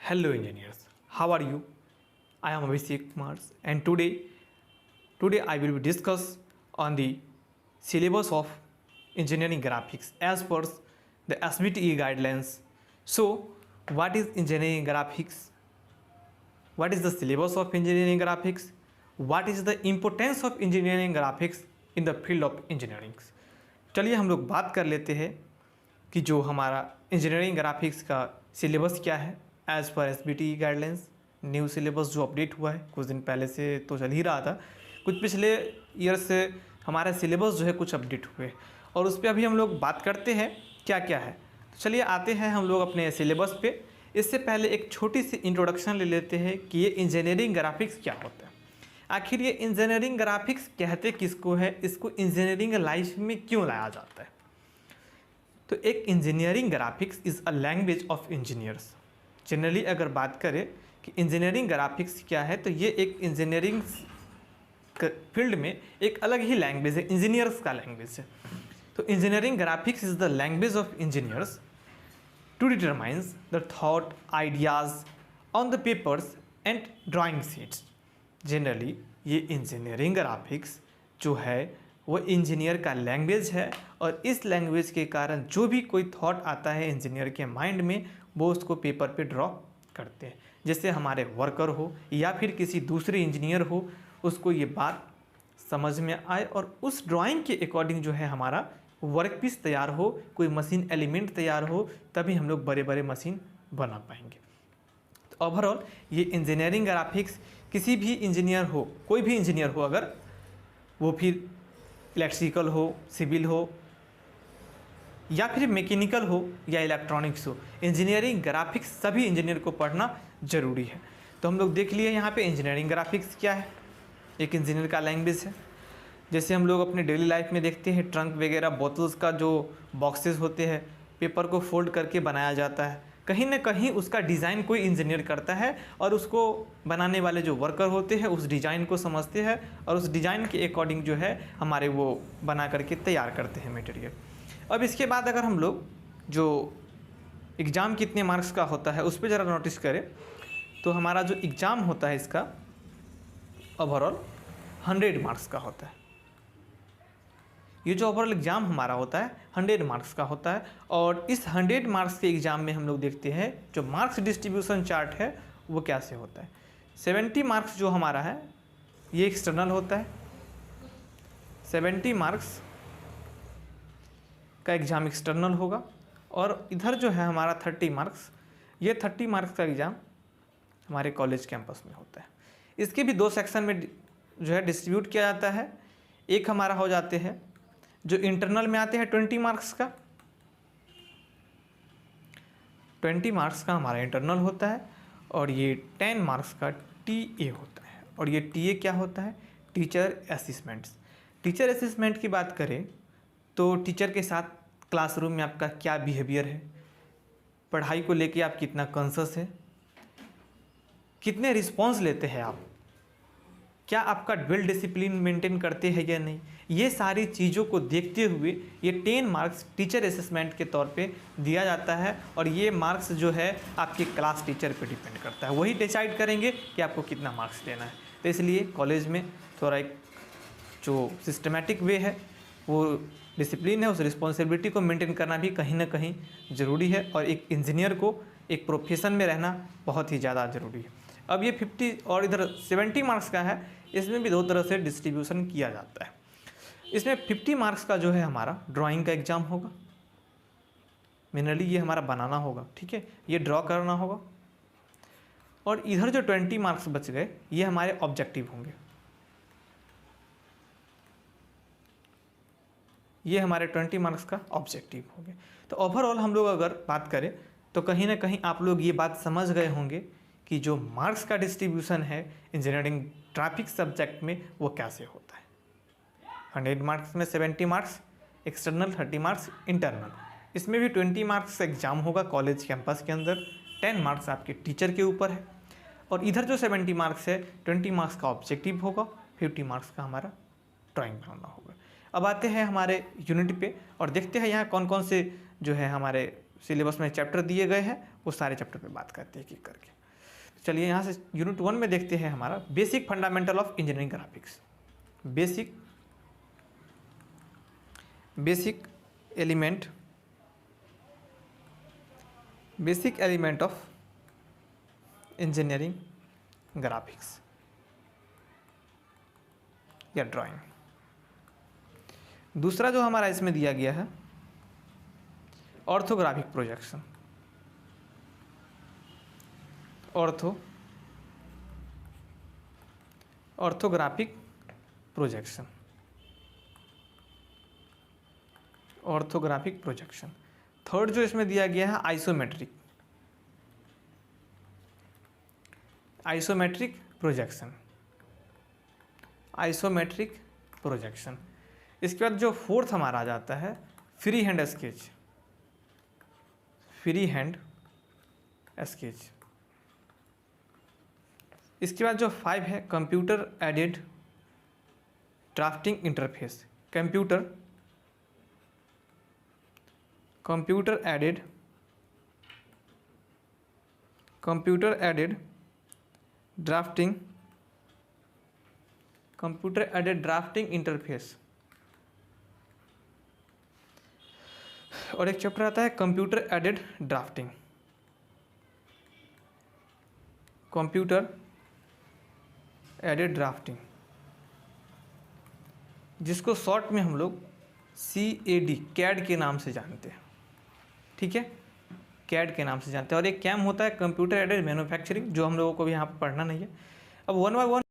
Hello engineers, how are you? I am Abhishek Kumar and today I will discuss on the syllabus of engineering graphics as per the SBTE guidelines. So, what is engineering graphics? What is the syllabus of engineering graphics? What is the importance of engineering graphics in the field of engineering? चलिए हम लोग बात कर लेते हैं कि जो हमारा इंजीनियरिंग ग्राफिक्स का सिलेबस क्या है as per SBTE guidelines. New syllabus जो अपडेट हुआ है कुछ दिन पहले से तो चल ही रहा था, कुछ पिछले ईयर से हमारा सिलेबस जो है कुछ अपडेट हुए और उस पर अभी हम लोग बात करते हैं क्या क्या है। तो चलिए आते हैं हम लोग अपने सिलेबस पे। इससे पहले एक छोटी सी इंट्रोडक्शन ले लेते हैं कि ये इंजीनियरिंग ग्राफिक्स क्या होता है, आखिर ये इंजीनियरिंग ग्राफिक्स कहते किसको है, इसको इंजीनियरिंग लाइफ में क्यों लाया जाता है। तो एक engineering graphics is a language of engineers. Generally अगर बात करें कि इंजीनियरिंग ग्राफिक्स क्या है, तो ये एक इंजीनियरिंग फील्ड में एक अलग ही लैंग्वेज है, इंजीनियर्स का लैंग्वेज है। तो engineering graphics is the language of engineers to determines the thought ideas on the papers and drawing sheets. Generally ये इंजीनियरिंग ग्राफिक्स जो है वो इंजीनियर का लैंग्वेज है और इस लैंग्वेज के कारण जो भी कोई थॉट आता है इंजीनियर के माइंड में वो उसको पेपर पे ड्रॉ करते हैं। जैसे हमारे वर्कर हो या फिर किसी दूसरे इंजीनियर हो, उसको ये बात समझ में आए और उस ड्राइंग के अकॉर्डिंग जो है हमारा वर्क पीस तैयार हो, कोई मशीन एलिमेंट तैयार हो, तभी हम लोग बड़े बड़े मशीन बना पाएंगे। तो ओवरऑल ये इंजीनियरिंग ग्राफिक्स किसी भी इंजीनियर हो, कोई भी इंजीनियर हो, अगर वो फिर इलेक्ट्रिकल हो, सिविल हो या फिर मैकेनिकल हो या इलेक्ट्रॉनिक्स हो, इंजीनियरिंग ग्राफिक्स सभी इंजीनियर को पढ़ना ज़रूरी है। तो हम लोग देख लिए यहाँ पे इंजीनियरिंग ग्राफिक्स क्या है, एक इंजीनियर का लैंग्वेज है। जैसे हम लोग अपने डेली लाइफ में देखते हैं ट्रंक वगैरह बोतल्स का जो बॉक्सेस होते हैं, पेपर को फोल्ड करके बनाया जाता है, कहीं ना कहीं उसका डिज़ाइन कोई इंजीनियर करता है और उसको बनाने वाले जो वर्कर होते हैं उस डिज़ाइन को समझते हैं और उस डिज़ाइन के अकॉर्डिंग जो है हमारे वो बना करके तैयार करते हैं मटेरियल। अब इसके बाद अगर हम लोग जो एग्ज़ाम कितने मार्क्स का होता है उस पर ज़रा नोटिस करें, तो हमारा जो एग्ज़ाम होता है इसका ओवरऑल 100 मार्क्स का होता है। ये जो ओवरऑल एग्ज़ाम हमारा होता है 100 मार्क्स का होता है और इस 100 मार्क्स के एग्ज़ाम में हम लोग देखते हैं जो मार्क्स डिस्ट्रीब्यूशन चार्ट है वो कैसे होता है। 70 मार्क्स जो हमारा है ये एक्सटर्नल होता है, 70 मार्क्स का एग्ज़ाम एक्सटर्नल होगा और इधर जो है हमारा 30 मार्क्स, ये 30 मार्क्स का एग्ज़ाम हमारे कॉलेज कैंपस में होता है। इसके भी दो सेक्शन में जो है डिस्ट्रीब्यूट किया जाता है। एक हमारा हो जाते हैं जो इंटरनल में आते हैं 20 मार्क्स का, 20 मार्क्स का हमारा इंटरनल होता है और ये 10 मार्क्स का टीए होता है। और ये टीए क्या होता है, टीचर असिस्मेंट्स। टीचर असिस्मेंट की बात करें तो टीचर के साथ क्लासरूम में आपका क्या बिहेवियर है, पढ़ाई को लेके आप कितना कॉन्शियस है, कितने रिस्पॉन्स लेते हैं आप, क्या आपका वेल डिसिप्लिन मेंटेन करते हैं या नहीं, ये सारी चीज़ों को देखते हुए ये 10 मार्क्स टीचर असेसमेंट के तौर पे दिया जाता है और ये मार्क्स जो है आपके क्लास टीचर पे डिपेंड करता है, वही डिसाइड करेंगे कि आपको कितना मार्क्स देना है। तो इसलिए कॉलेज में थोड़ा एक जो सिस्टमेटिक वे है, वो डिसिप्लिन है, उस रिस्पॉन्सिबिलिटी को मेंटेन करना भी कहीं ना कहीं ज़रूरी है और एक इंजीनियर को एक प्रोफेशन में रहना बहुत ही ज़्यादा ज़रूरी है। अब ये 50 और इधर 70 मार्क्स का है, इसमें भी दो तरह से डिस्ट्रीब्यूशन किया जाता है। इसमें 50 मार्क्स का जो है हमारा ड्राइंग का एग्ज़ाम होगा, मिनरली ये हमारा बनाना होगा, ठीक है, ये ड्रॉ करना होगा। और इधर जो 20 मार्क्स बच गए ये हमारे ऑब्जेक्टिव होंगे, ये हमारे 20 मार्क्स का ऑब्जेक्टिव होंगे। तो ओवरऑल हम लोग अगर बात करें तो कहीं ना कहीं आप लोग ये बात समझ गए होंगे कि जो मार्क्स का डिस्ट्रीब्यूशन है इंजीनियरिंग ग्राफिक्स सब्जेक्ट में वो कैसे होता है। 100 मार्क्स में 70 मार्क्स एक्सटर्नल, 30 मार्क्स इंटरनल। इसमें भी 20 मार्क्स एग्जाम होगा कॉलेज कैंपस के अंदर, 10 मार्क्स आपके टीचर के ऊपर है और इधर जो 70 मार्क्स है 20 मार्क्स का ऑब्जेक्टिव होगा, 50 मार्क्स का हमारा ड्राइंग बनाना होगा। अब आते हैं हमारे यूनिट पे और देखते हैं यहाँ कौन कौन से जो है हमारे सिलेबस में चैप्टर दिए गए हैं, वो सारे चैप्टर पे बात करते हैं एक एक करके। चलिए यहाँ से यूनिट 1 में देखते हैं हमारा basic fundamental of engineering graphics. Basic element of engineering graphics या ड्राइंग। दूसरा जो हमारा इसमें दिया गया है orthographic projection. Orthographic projection. Third जो इसमें दिया गया है आइसोमेट्रिक प्रोजेक्शन। इसके बाद जो फोर्थ हमारा आ जाता है फ्री हैंड स्केच। इसके बाद जो 5 है computer aided drafting interface. Computer aided drafting interface. और एक चैप्टर आता है कंप्यूटर एडेड ड्राफ्टिंग, जिसको शॉर्ट में हम लोग CAD के नाम से जानते हैं। ठीक है, CAD के नाम से जानते हैं। और एक कैम होता है कंप्यूटर एडेड मैन्युफैक्चरिंग, जो हम लोगों को भी यहाँ पर पढ़ना नहीं है। अब 1 बाय 1